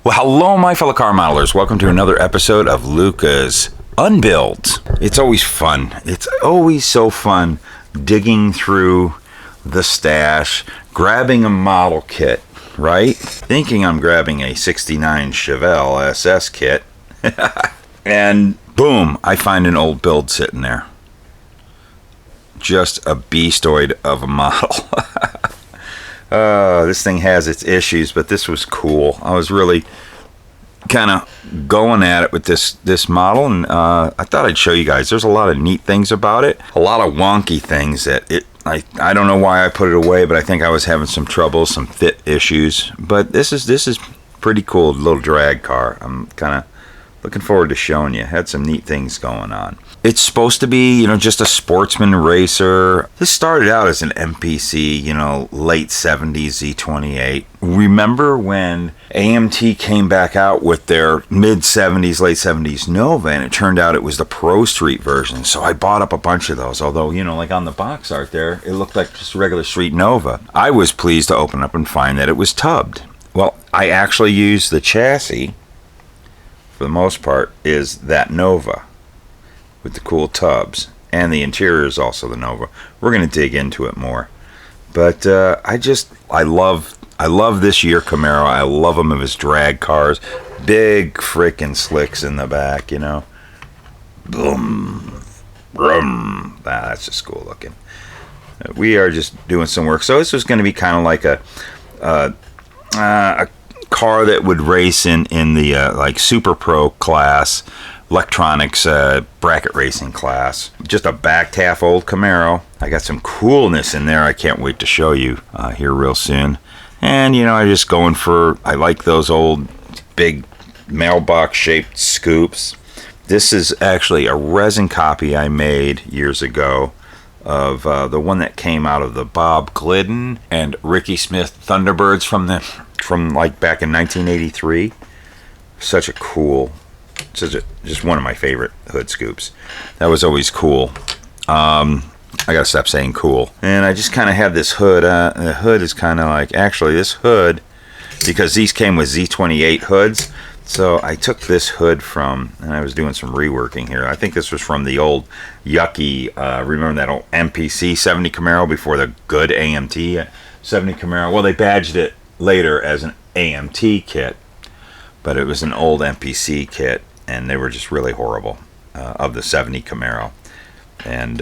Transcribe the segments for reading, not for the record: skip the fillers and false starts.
Well, hello, my fellow car modelers. Welcome to another episode of Luka's Unbuilt. It's always fun. It's always so fun digging through the stash, grabbing a model kit, right? Thinking I'm grabbing a 69 Chevelle SS kit. And boom, I find an old build sitting there. Just a beastoid of a model. This thing has its issues, but this was cool. I was really kind of going at it with this model, and I thought I'd show you guys. There's a lot of neat things about it, a lot of wonky things that I don't know why I put it away, but I think I was having some trouble, some fit issues. But this is pretty cool, little drag car. I'm kind of looking forward to showing you. Had some neat things going on. It's supposed to be, just a sportsman racer. This started out as an MPC, late 70s Z28. Remember when AMT came back out with their mid 70s, late 70s Nova, and it turned out it was the Pro Street version. So I bought up a bunch of those. Although, like on the box art there, it looked like just a regular Street Nova. I was pleased to open up and find that it was tubbed. Well, I actually used the chassis, for the most part, is that Nova with the cool tubs, and the interior is also the Nova. We're going to dig into it more, but I love this year Camaro. I love them of his drag cars, big freaking slicks in the back, boom, brum. That's just cool looking. We are just doing some work, so this was going to be kind of like a car that would race in the like Super Pro class, electronics bracket racing class. Just a back half old Camaro. I got some coolness in there I can't wait to show you here real soon. And I like those old big mailbox shaped scoops. This is actually a resin copy I made years ago of the one that came out of the Bob Glidden and Ricky Smith Thunderbirds from like back in 1983. Just one of my favorite hood scoops. That was always cool. I gotta stop saying cool. And I just kind of had this hood. The hood is kind of like, actually this hood, because these came with Z28 hoods, so I took this hood and I was doing some reworking here. I think this was from the old yucky, remember that old MPC 70 Camaro before the good AMT 70 Camaro? Well, they badged it later as an AMT kit, but it was an old MPC kit, and they were just really horrible, of the 70 Camaro. And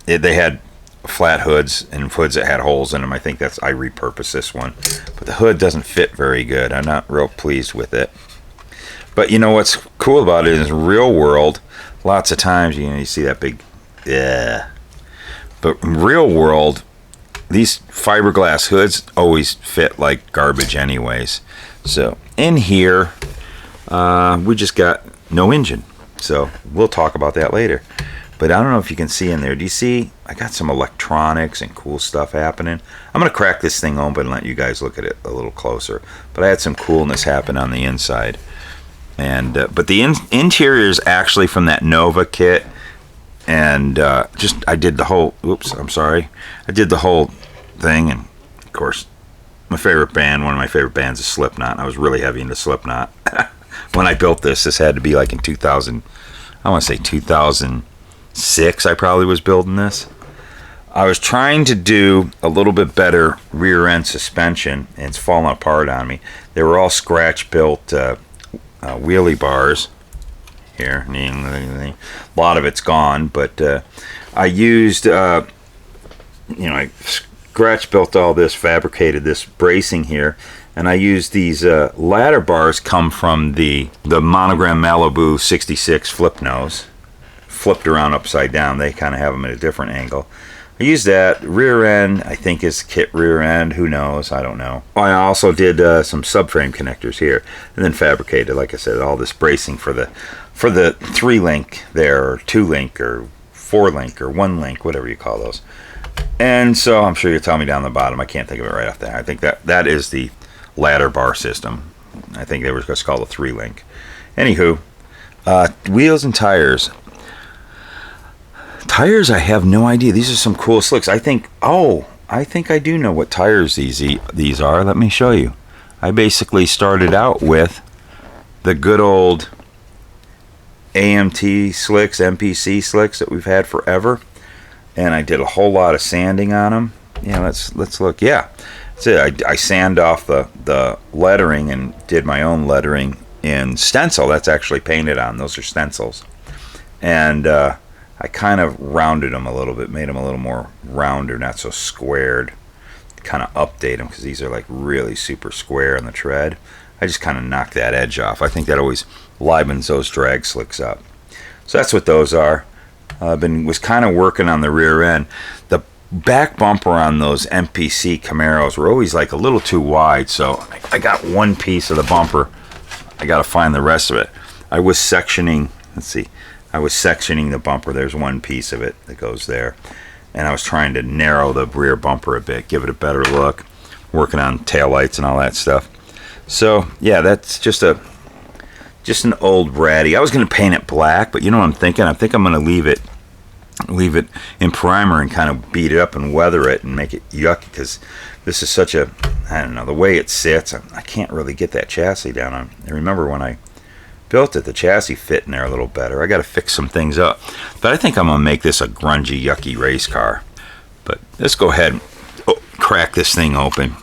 they had flat hoods and hoods that had holes in them. I think I repurposed this one, but the hood doesn't fit very good. I'm not real pleased with it. But what's cool about it is real world, lots of times you see that big but in real world, these fiberglass hoods always fit like garbage anyways. So in here, we just got no engine. So we'll talk about that later. But I don't know if you can see in there. Do you see? I got some electronics and cool stuff happening. I'm going to crack this thing open and let you guys look at it a little closer. But I had some coolness happen on the inside. And but the interior is actually from that Nova kit. And I did the whole, I did the whole thing. And of course, one of my favorite bands is Slipknot. And I was really heavy into Slipknot. When I built this had to be like in 2000, I want to say 2006 I probably was building this. I was trying to do a little bit better rear end suspension, and it's falling apart on me. They were all scratch built wheelie bars here. A lot of it's gone, but I used I scratch built all this, fabricated this bracing here, and I used these ladder bars come from the Monogram Malibu 66 flip nose, flipped around upside down. They kind of have them at a different angle. I used that. Rear end, I think is kit rear end. Who knows? I don't know. I also did some subframe connectors here, and then fabricated, like I said, all this bracing for the 3-link there, or 2-link, or 4-link, or 1-link, whatever you call those. And so I'm sure you'll tell me down the bottom. I can't think of it right off there. I think that is the ladder bar system. I think they were just called a 3-link. Anywho, wheels and tires. Tires, I have no idea. These are some cool slicks. I think I do know what tires these are. Let me show you. I basically started out with the good old AMT slicks, MPC slicks that we've had forever, and I did a whole lot of sanding on them. Yeah, let's look. Yeah, that's it. I sand off the lettering and did my own lettering in stencil. That's actually painted on. Those are stencils, and I kind of rounded them a little bit, made them a little more rounder, not so squared. Kind of update them because these are like really super square in the tread. I just kind of knocked that edge off. I think that always livens those drag slicks up. So that's what those are. Was kind of working on the rear end. The back bumper on those MPC Camaros were always like a little too wide, so I got one piece of the bumper. I got to find the rest of it. I was sectioning, let's see, I was sectioning the bumper. There's one piece of it that goes there. And I was trying to narrow the rear bumper a bit, give it a better look, working on taillights and all that stuff. So yeah, that's just an old ratty. I was going to paint it black, but you know what I'm thinking? I think I'm going to leave it in primer and kind of beat it up and weather it and make it yucky, because this is such a, I don't know, the way it sits, I can't really get that chassis down on. I remember when I built it, the chassis fit in there a little better. I got to fix some things up, but I think I'm going to make this a grungy, yucky race car. But let's go ahead and crack this thing open,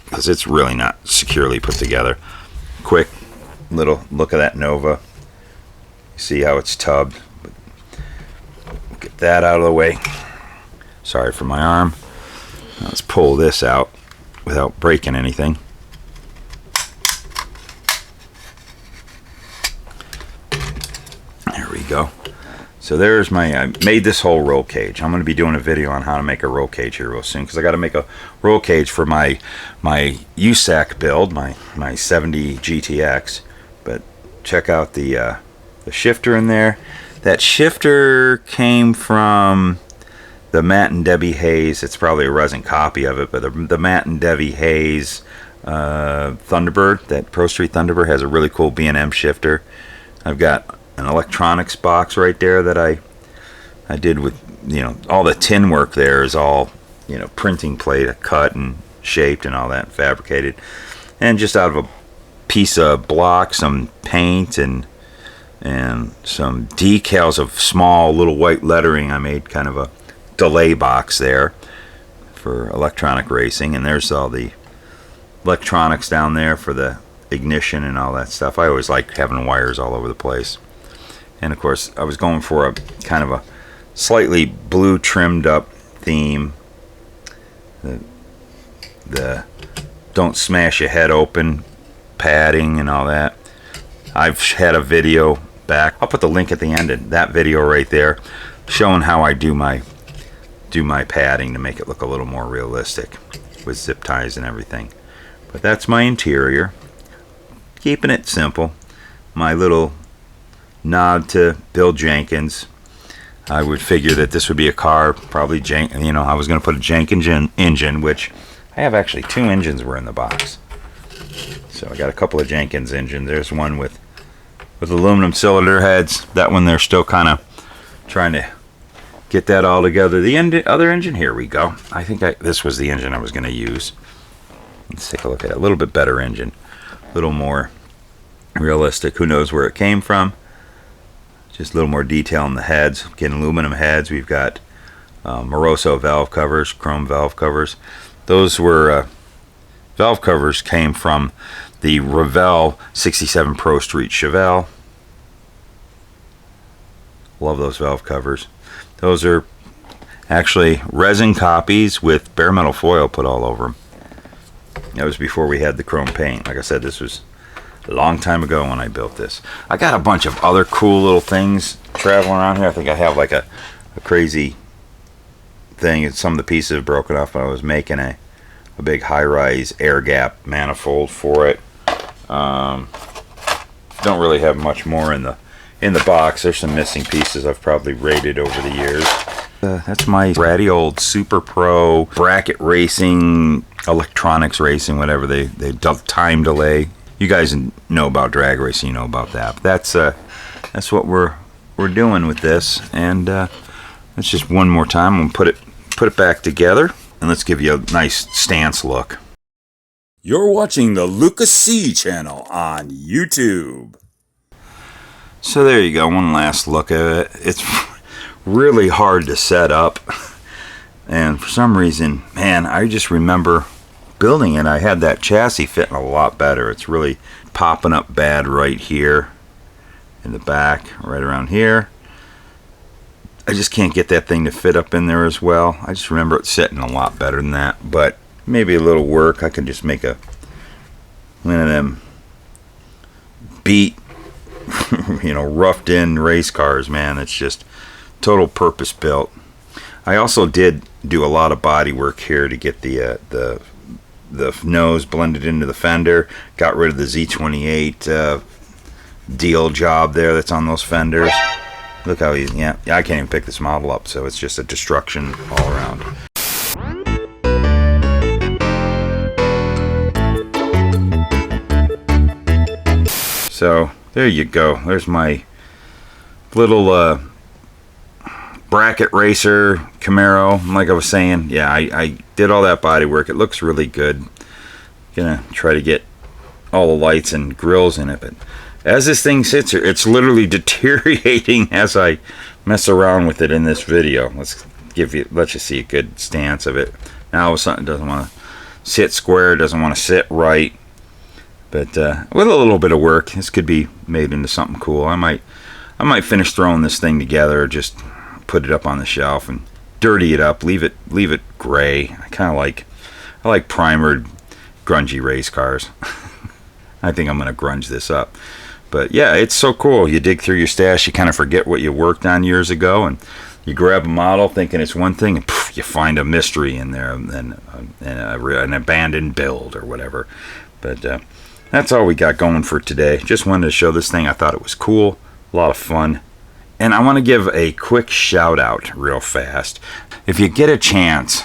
because it's really not securely put together. Quick little look at that Nova. See how it's tubbed. Get that out of the way. Sorry for my arm. Now let's pull this out without breaking anything. There we go. So there's I made this whole roll cage. I'm going to be doing a video on how to make a roll cage here real soon, because I got to make a roll cage for my USAC build, my 70 GTX. But check out the shifter in there. That shifter came from the Matt and Debbie Hayes. It's probably a resin copy of it, but the Matt and Debbie Hayes Thunderbird, that Pro Street Thunderbird, has a really cool B&M shifter. I've got an electronics box right there that I did with, all the tin work there is all, printing plate cut and shaped and all that, fabricated, and just out of a piece of block, some paint and some decals of small little white lettering. I made kind of a delay box there for electronic racing, and there's all the electronics down there for the ignition and all that stuff. I always like having wires all over the place. And of course, I was going for a kind of a slightly blue trimmed up theme. The don't smash your head open padding and all that. I've had a video back. I'll put the link at the end of that video right there, showing how I do my padding to make it look a little more realistic with zip ties and everything. But that's my interior. Keeping it simple. My little nod to Bill Jenkins. I would figure that this would be a car, probably I was going to put a Jenkins engine, which I have actually 2 engines were in the box. So I got a couple of Jenkins engines. There's one with aluminum cylinder heads. That one they're still kind of trying to get that all together. The other engine, here we go. I think this was the engine I was going to use. Let's take a look at it. A little bit better engine, a little more realistic. Who knows where it came from? Just a little more detail in the heads. Getting aluminum heads. We've got Moroso valve covers, chrome valve covers. Those were valve covers came from the Revell 67 Pro Street Chevelle. Love those valve covers. Those are actually resin copies with bare metal foil put all over them. That was before we had the chrome paint. Like I said, this was a long time ago when I built this. I got a bunch of other cool little things traveling around here. I think I have like a crazy thing. Some of the pieces have broken off. I was making a big high-rise air gap manifold for it. Don't really have much more in the box. There's some missing pieces I've probably raided over the years. That's my ratty old Super Pro bracket racing, electronics racing, whatever they time delay. You guys know about drag racing, you know about that. But that's what we're doing with this, and let's just one more time. I'm gonna put it back together, and let's give you a nice stance look. You're watching the Luka Cee channel on YouTube. So there you go, one last look at it. It's really hard to set up, and for some reason, man, I just remember building it. I had that chassis fitting a lot better. It's really popping up bad right here in the back, right around here. I just can't get that thing to fit up in there as well. I just remember it sitting a lot better than that, but maybe a little work. I can just make a one of them beat roughed in race cars, man. It's just total purpose built. I also did do a lot of body work here to get the nose blended into the fender. Got rid of the Z28 deal job there that's on those fenders. Look how easy. Yeah, I can't even pick this model up, so it's just a destruction all around. So there you go. There's my little bracket racer Camaro. Like I was saying, yeah, I did all that body work. It looks really good. Gonna try to get all the lights and grills in it, but as this thing sits here, it's literally deteriorating as I mess around with it in this video. Let you see a good stance of it. Now something doesn't want to sit square, doesn't want to sit right. But with a little bit of work, this could be made into something cool. I might finish throwing this thing together, or just put it up on the shelf and dirty it up, leave it gray. I like primered, grungy race cars. I think I'm gonna grunge this up. But yeah, it's so cool. You dig through your stash, you kind of forget what you worked on years ago, and you grab a model thinking it's one thing, and poof, you find a mystery in there, and an abandoned build or whatever. But that's all we got going for today. Just wanted to show this thing. I thought it was cool, a lot of fun. And I want to give a quick shout out real fast. If you get a chance,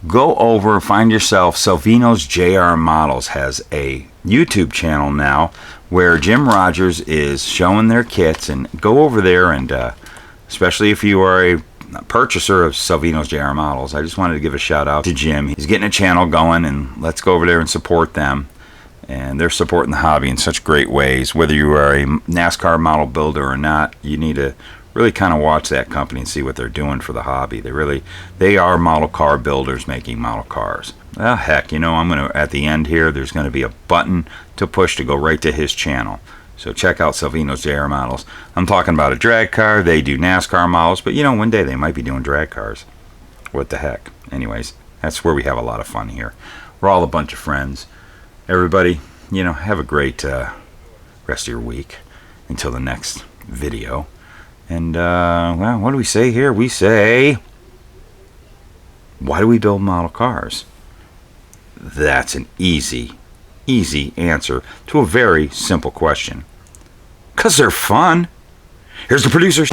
go over, find yourself. Salvino's JR Models has a YouTube channel now where Jim Rogers is showing their kits, and go over there, and especially if you are a purchaser of Salvino's JR Models, I just wanted to give a shout out to Jim. He's getting a channel going, and let's go over there and support them. And they're supporting the hobby in such great ways. Whether you are a NASCAR model builder or not, you need to really kind of watch that company and see what they're doing for the hobby. They are model car builders making model cars. Well, heck, I'm going to, at the end here, there's going to be a button to push to go right to his channel. So check out Salvino's JR Models. I'm talking about a drag car. They do NASCAR models, but one day they might be doing drag cars. What the heck? Anyways, that's where we have a lot of fun here. We're all a bunch of friends. Everybody, have a great rest of your week until the next video. And, well, what do we say here? We say, why do we build model cars? That's an easy answer to a very simple question. 'Cause they're fun. Here's the producers.